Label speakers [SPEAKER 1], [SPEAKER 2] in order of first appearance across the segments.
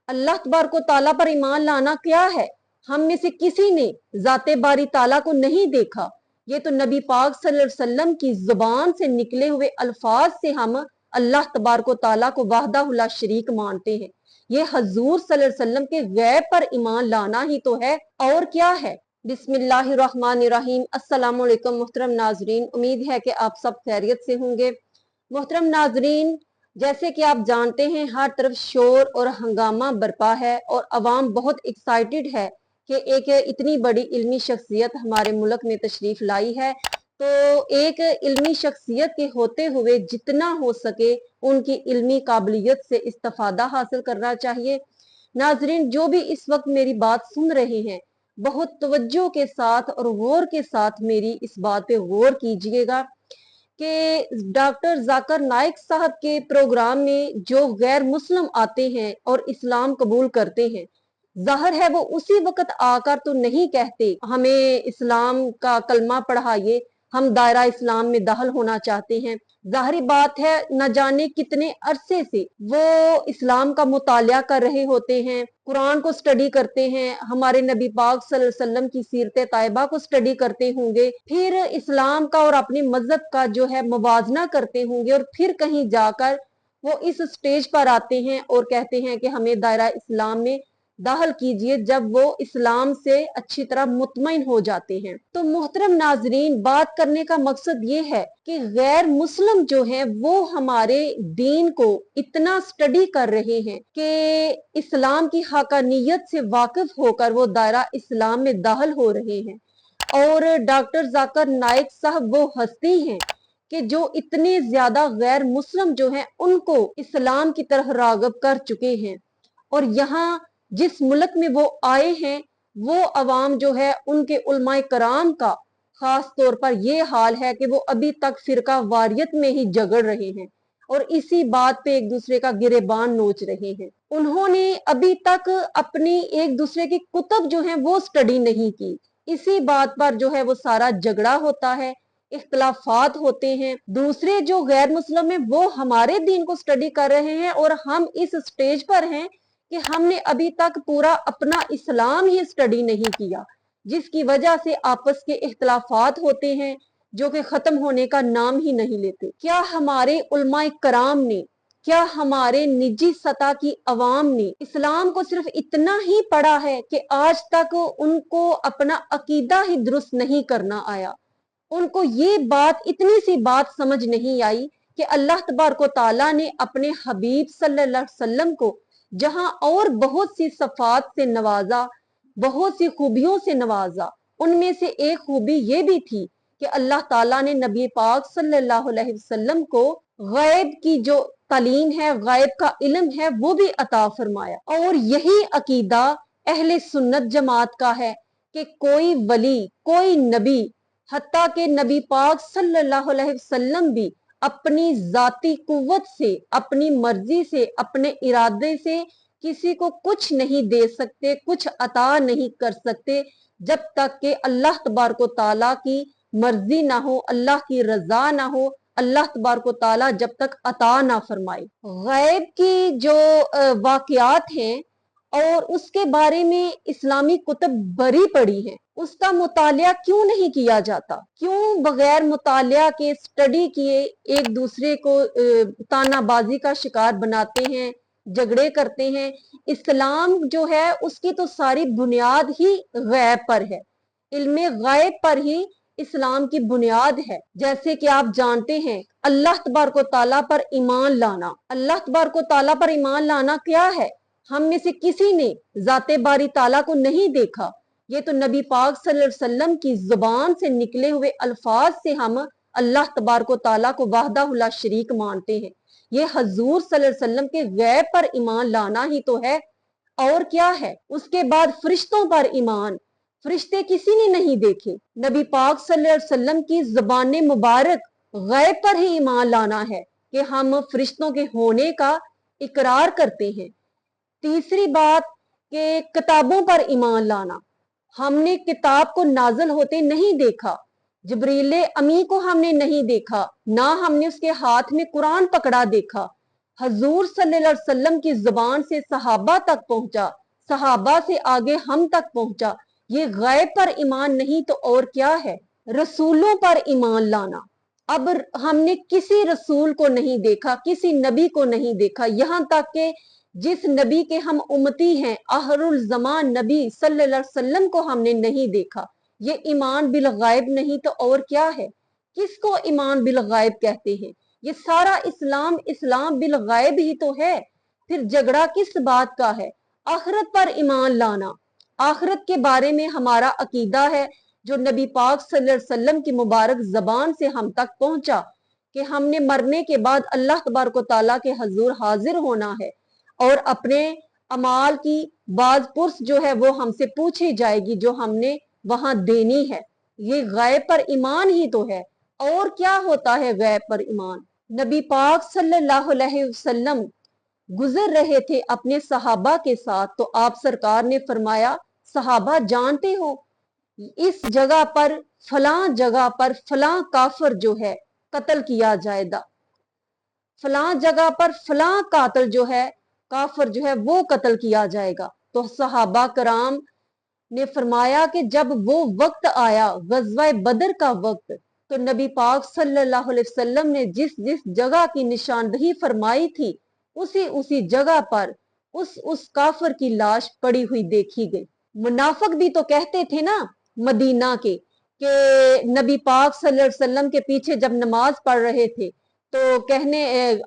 [SPEAKER 1] अल्लाह तबारक व तआला पर ईमान लाना क्या है? हम में से किसी ने जाते बारी ताला को नहीं देखा। ये तो नबी पाक सल्लल्लाहु अलैहि वसल्लम की जुबान से निकले हुए अल्फाज से हम अल्लाह तबारक व तआला को वाहदहु ला शरीक मानते हैं। ये हजूर सल्लल्लाहु अलैहि वसल्लम के गैब पर ईमान लाना ही तो है, और क्या है। बिस्मिल्लाहिर्रहमानिर्रहीम। अस्सलाम वालेकुम मोहतरम नाजरीन, उम्मीद है कि आप सब खैरियत से होंगे। मोहतरम नाजरीन, जैसे कि आप जानते हैं हर तरफ शोर और हंगामा बरपा है और अवाम बहुत एक्साइटेड है कि एक इतनी बड़ी इल्मी शख्सियत हमारे मुल्क में तशरीफ लाई है। तो एक इल्मी शख्सियत के होते हुए जितना हो सके उनकी इल्मी काबिलियत से इस्तिफादा हासिल करना चाहिए। नाजरीन, जो भी इस वक्त मेरी बात सुन रहे हैं, बहुत तवज्जो के साथ और गौर के साथ मेरी इस बात पे गौर कीजिएगा कि डॉक्टर जाकिर नाइक साहब के प्रोग्राम में जो गैर मुस्लिम आते हैं और इस्लाम कबूल करते हैं, जाहिर है वो उसी वक्त आकर तो नहीं कहते हमें इस्लाम का कलमा पढ़ाइए, हम दायरा इस्लाम में दाखिल होना चाहते हैं। जाहिर बात है न जाने कितने अरसे से वो इस्लाम का मुतालिया कर रहे होते हैं, कुरान को स्टडी करते हैं, हमारे नबी पाक सल्लल्लाहु अलैहि वसल्लम की सीरत तायबा को स्टडी करते होंगे, फिर इस्लाम का और अपने मजहब का जो है मुवाजना करते होंगे, और फिर कहीं जाकर वो इस स्टेज पर आते हैं और कहते हैं कि हमें दायरा इस्लाम में दाखिल कीजिए, जब वो इस्लाम से अच्छी तरह मुतमईन हो जाते हैं। तो मोहतरम नाजरीन, बात करने का मकसद ये है कि गैर मुस्लिम जो है वो हमारे दीन को इतना स्टडी कर रहे हैं कि इस्लाम की हकानियत से वाकिफ होकर वो दायरा इस्लाम में दाखिल हो रहे हैं। और डॉक्टर जाकिर नाइक साहब वो हस्ती हैं कि जो इतने ज्यादा गैर मुस्लिम जो हैं उनको इस्लाम की तरफ राग़िब कर चुके हैं। और यहाँ जिस मुल्क में वो आए हैं, वो अवाम जो है उनके उलमाए कराम का खास तौर पर ये हाल है कि वो अभी तक फिरका वारियत में ही झगड़ रहे हैं और इसी बात पे एक दूसरे का गिरेबान नोच रहे हैं। उन्होंने अभी तक अपनी एक दूसरे की कुतब जो है वो स्टडी नहीं की। इसी बात पर जो है वो सारा झगड़ा होता है, इख्तलाफात होते हैं। दूसरे जो गैर मुस्लिम है वो हमारे दीन को स्टडी कर रहे हैं और हम इस स्टेज पर हैं कि हमने अभी तक पूरा अपना इस्लाम ही स्टडी नहीं किया, जिसकी वजह से आपस के इख्तलाफात होते हैं जो कि खत्म होने का नाम ही नहीं लेते। क्या हमारे उलमाए कराम ने, क्या हमारे निजी सतह की अवाम ने इस्लाम को सिर्फ इतना ही पढ़ा है कि आज तक उनको अपना अकीदा ही दुरुस्त नहीं करना आया? उनको ये बात, इतनी सी बात समझ नहीं आई कि अल्लाह तबारक व तआला ने अपने हबीब सल्लल्लाहु अलैहि वसल्लम को जहां और बहुत सी सफात से नवाजा, बहुत सी खूबियों से नवाजा, उनमें से एक खूबी ये भी थी कि अल्लाह ताला ने नबी पाक सल्लल्लाहु अलैहि वसल्लम को गैब की जो तालीम है, गैब का इल्म है, वो भी अता फरमाया। और यही अकीदा अहले सुन्नत जमात का है कि कोई वली, कोई नबी, हत्ता के नबी पाक सल्लल्लाहु अलैहि वसल्लम भी अपनी जाती कुव्वत से, अपनी मर्जी से, अपने इरादे से किसी को कुछ नहीं दे सकते, कुछ अता नहीं कर सकते, जब तक कि अल्लाह तबारक व तआला की मर्जी ना हो, अल्लाह की रजा ना हो, अल्लाह तबारक व तआला जब तक अता ना फरमाए। गैब की जो वाकयात हैं और उसके बारे में इस्लामी कुतुब भरी पड़ी हैं, उसका मुतालिया क्यों नहीं किया जाता? क्यों बगैर मुतालिया के, स्टडी किए एक दूसरे को तानाबाजी का शिकार बनाते हैं, झगड़े करते हैं? इस्लाम जो है उसकी तो सारी बुनियाद ही गैब पर है, इल्मे गैब पर ही इस्लाम की बुनियाद है। जैसे कि आप जानते हैं अल्लाह तबारक व तआला पर ईमान लाना, अल्लाह तबारक व तआला पर ईमान लाना क्या है? हम में से किसी ने जाते बारी ताला को नहीं देखा। ये तो नबी पाक सल्लल्लाहु अलैहि वसल्लम की जुबान से निकले हुए अल्फाज से हम अल्लाह तबारक व तआला को वाहदहु ला शरीक मानते हैं। ये हजूर सल्लल्लाहु अलैहि वसल्लम के गैब पर ईमान लाना ही तो है, और क्या है। उसके बाद फरिश्तों पर ईमान, फरिश्ते किसी ने नहीं देखे। नबी पाक सल्लल्लाहु अलैहि वसल्लम की जुबान मुबारक गैब पर ही ईमान लाना है कि हम फरिश्तों के होने का इकरार करते हैं। तीसरी बात कि किताबों पर ईमान लाना, हमने किताब को नाज़िल होते नहीं देखा, जिब्रील अमी को हमने नहीं देखा, ना हमने उसके हाथ में कुरान पकड़ा देखा। हजूर सल्लल्लाहु अलैहि वसल्लम की जुबान से सहाबा तक पहुंचा, सहाबा से आगे हम तक पहुंचा। ये गैब पर ईमान नहीं तो और क्या है? रसूलों पर ईमान लाना। अब हमने किसी रसूल को नहीं देखा, किसी नबी को नहीं देखा, यहाँ तक कि जिस नबी के हम उम्मती हैं, आखिरुल ज़मान नबी सल्लल्लाहु अलैहि वसल्लम को हमने नहीं देखा। ये ईमान बिल गैब नहीं तो और क्या है? किसको ईमान बिल गैब कहते हैं? ये सारा इस्लाम इस्लाम बिल गैब ही तो है। फिर झगड़ा किस बात का है? आखिरत पर ईमान लाना। आखिरत के बारे में हमारा अकीदा है जो नबी पाक सल्लल्लाहु अलैहि वसल्लम की मुबारक जबान से हम तक पहुंचा कि हमने मरने के बाद अल्लाह तबारक व तआला के हजूर हाजिर होना है और अपने अमाल की बाज पुर्स जो है वो हमसे पूछी जाएगी जो हमने वहां देनी है। ये गैब पर ईमान ही तो है। और क्या होता है गैब पर ईमान? नबी पाक सल्लल्लाहु अलैहि वसल्लम गुजर रहे थे अपने सहाबा के साथ, तो आप सरकार ने फरमाया, सहाबा जानते हो इस जगह पर फलां जगह पर फलां काफिर जो है कत्ल किया जाएगा, फलां जगह पर फलां कातिल जो है काफिर जो है वो कत्ल किया जाएगा। तो सहाबा कराम ने फरमाया कि जब वो वक्त आया गज़वा बदर का वक्त, तो नबी पाक सल्लल्लाहु अलैहि वसल्लम ने जिस जिस जगह की निशानदही फरमाई थी उसी उसी जगह पर उस काफिर की लाश पड़ी हुई देखी गई। मुनाफिक भी तो कहते थे ना मदीना के कि नबी पाक सल्लल्लाहु अलैहि वसल्लम के पीछे जब नमाज पढ़ रहे थे तो कहने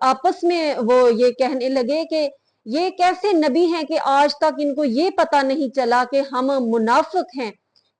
[SPEAKER 1] आपस में वो ये कहने लगे कि ये कैसे नबी हैं कि आज तक इनको ये पता नहीं चला कि हम मुनाफिक हैं,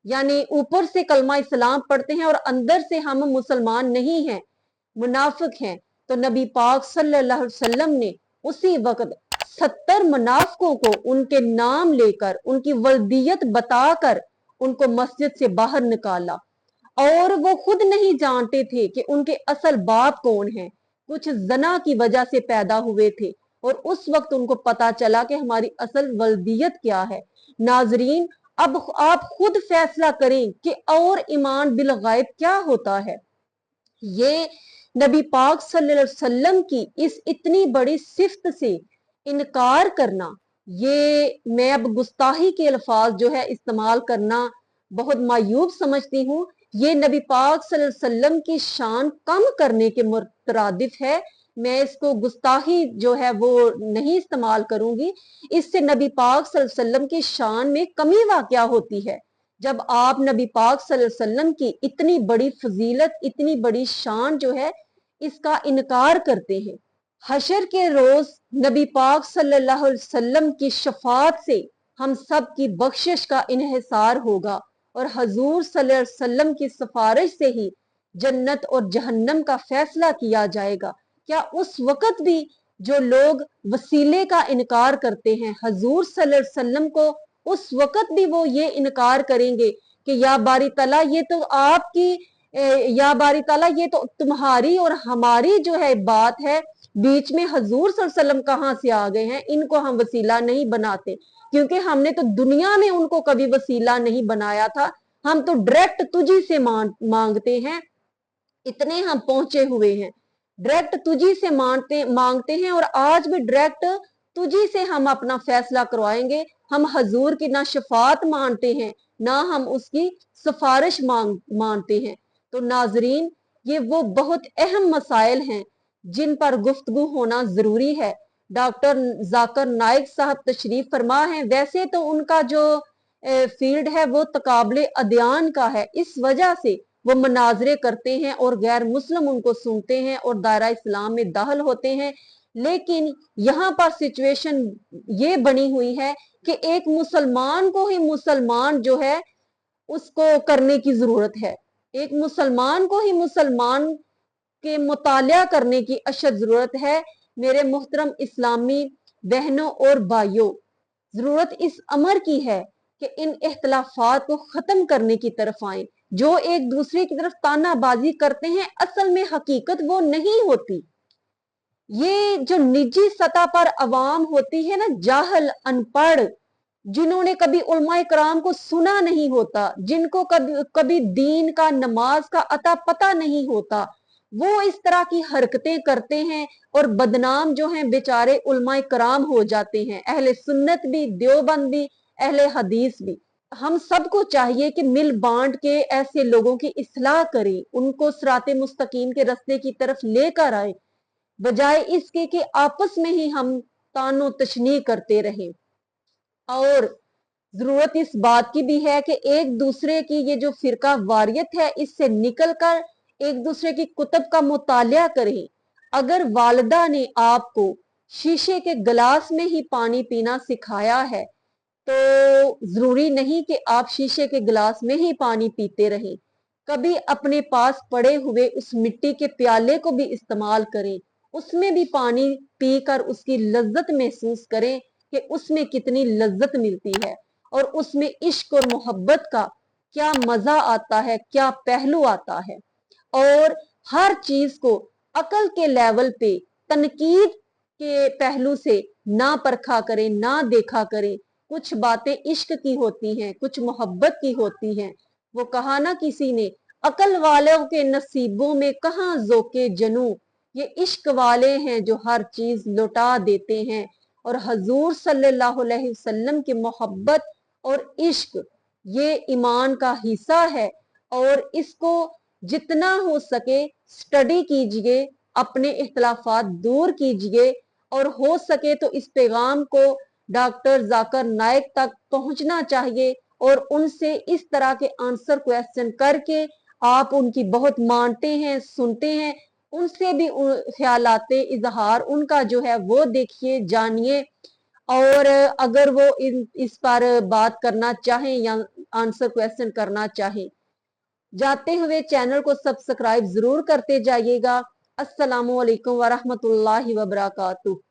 [SPEAKER 1] यानी ऊपर से कलमा इस्लाम पढ़ते हैं और अंदर से हम मुसलमान नहीं हैं, मुनाफिक हैं। तो नबी पाक सल्लल्लाहु अलैहि वसल्लम ने उसी वक्त 70 मुनाफिकों को उनके नाम लेकर उनकी वल्दियत बताकर उनको मस्जिद से बाहर निकाला। और वो खुद नहीं जानते थे कि उनके असल बाप कौन है, कुछ जना की वजह से पैदा हुए थे और उस वक्त उनको पता चला कि हमारी असल वल्दियत क्या है। नाजरीन, अब आप खुद फैसला करें कि और ईमान बिल गैब क्या होता है। ये नबी पाक सल्लल्लाहु अलैहि वसल्लम की इस इतनी बड़ी सिफ्त से इनकार करना, ये मैं अब गुस्ताही के अल्फाज जो है इस्तेमाल करना बहुत मायूब समझती हूँ। ये नबी पाक सल्लल्लाहु अलैहि वसल्लम की शान कम करने के मुतरादिफ है। मैं इसको गुस्ताही जो है वो नहीं इस्तेमाल करूंगी। इससे नबी पाक सल्लल्लाहु अलैहि वसल्लम की शान में कमी वाक़या होती है। जब आप नबी पाक सल्लल्लाहु अलैहि वसल्लम की इतनी बड़ी फजीलत, इतनी बड़ी शान जो है इसका इनकार करते हैं। हशर के रोज नबी पाक सल्लल्लाहु अलैहि वसल्लम की शफात से हम सब की बख्शिश का इन्हिसार होगा और हजूर सल्लल्लाहु अलैहि वसल्लम की सिफारिश से ही जन्नत और जहन्नम का फैसला किया जाएगा। क्या उस वक्त भी जो लोग वसीले का इनकार करते हैं हजूर सल्लल्लाहु अलैहि वसल्लम को, उस वक्त भी वो ये इनकार करेंगे कि या बारी तला ये तो आपकी या बारी तला ये तो तुम्हारी और हमारी जो है बात है, बीच में हजूर सल्लल्लाहु अलैहि वसल्लम कहाँ से आ गए हैं? इनको हम वसीला नहीं बनाते क्योंकि हमने तो दुनिया में उनको कभी वसीला नहीं बनाया था। हम तो डायरेक्ट तुझी से मांगते हैं, इतने हम पहुंचे हुए हैं, डायरेक्ट तुझी से मांगते हैं और आज भी डायरेक्ट तुझी से हम अपना फैसला करवाएंगे। हम हजूर की ना शफात मानते हैं ना हम उसकी सिफारिश मानते हैं। तो नाजरीन, ये वो बहुत अहम मसाइल हैं जिन पर गुफ्तगू होना जरूरी है। डॉक्टर जाकिर नाइक साहब तशरीफ फरमा है। वैसे तो उनका जो फील्ड है वो तकाबले अदयान का है, इस वजह से वो मनाजरे करते हैं और गैर मुस्लिम उनको सुनते हैं और दायरा इस्लाम में दाखिल होते हैं। लेकिन यहाँ पर सिचुएशन ये बनी हुई है कि एक मुसलमान को ही मुसलमान जो है उसको करने की जरूरत है, एक मुसलमान को ही मुसलमान के मुतालिया करने की अशद जरूरत है। मेरे मुहतरम इस्लामी बहनों और भाइयों, जरूरत इस अमर की है कि इन इख्तलाफात को खत्म करने की तरफ आए। जो एक दूसरे की तरफ तानाबाजी करते हैं असल में हकीकत वो नहीं होती। ये जो निजी सतह पर अवाम होती है ना, जाहल अनपढ़, जिन्होंने कभी उलमाए कराम को सुना नहीं होता, जिनको कभी कभी दीन का नमाज का अता पता नहीं होता, वो इस तरह की हरकतें करते हैं और बदनाम जो हैं बेचारे उलमाए कराम हो जाते हैं, अहले सुन्नत भी, देवबंद भी, अहले हदीस भी। हम सबको चाहिए कि मिल बांट के ऐसे लोगों की इस्लाह करें, उनको सिराते मुस्तकीम के रास्ते की तरफ लेकर आए, बजाय इसके कि आपस में ही हम तानो तशनी करते रहें। और जरूरत इस बात की भी है कि एक दूसरे की ये जो फिरका वारियत है इससे निकलकर एक दूसरे की कुतुब का मुतालिया करें। अगर वालिदा ने आपको शीशे के गिलास में ही पानी पीना सिखाया है तो जरूरी नहीं कि आप शीशे के गिलास में ही पानी पीते रहें। कभी अपने पास पड़े हुए उस मिट्टी के प्याले को भी इस्तेमाल करें, उसमें भी पानी पीकर उसकी लज्जत महसूस करें कि उसमें कितनी लज्जत मिलती है और उसमें इश्क और मोहब्बत का क्या मजा आता है, क्या पहलू आता है। और हर चीज को अकल के लेवल पे तनकीद के पहलू से ना परखा करें, ना देखा करें। कुछ बातें इश्क की होती हैं, कुछ मोहब्बत की होती हैं। वो कहा ना किसी ने, अकल वालों के नसीबों में कहाँ ज़ोके जनू, ये इश्क वाले हैं जो हर चीज लौटा देते हैं। और हजूर सल्लल्लाहु अलैहि वसल्लम की मोहब्बत और इश्क ये ईमान का हिस्सा है और इसको जितना हो सके स्टडी कीजिए, अपने इख्तलाफात दूर कीजिए और हो सके तो इस पैगाम को डॉक्टर जाकिर नाइक तक पहुंचना चाहिए और उनसे इस तरह के आंसर क्वेश्चन करके आप उनकी बहुत मानते हैं, सुनते हैं, उनसे भी ख्यालाते इजहार उनका जो है वो देखिए, जानिए। और अगर वो इस पर बात करना चाहें या आंसर क्वेश्चन करना चाहें, जाते हुए चैनल को सब्सक्राइब जरूर करते जाइएगा। अस्सलामु अलैकुम वरहमतुल्लाहि वबरकातुहू।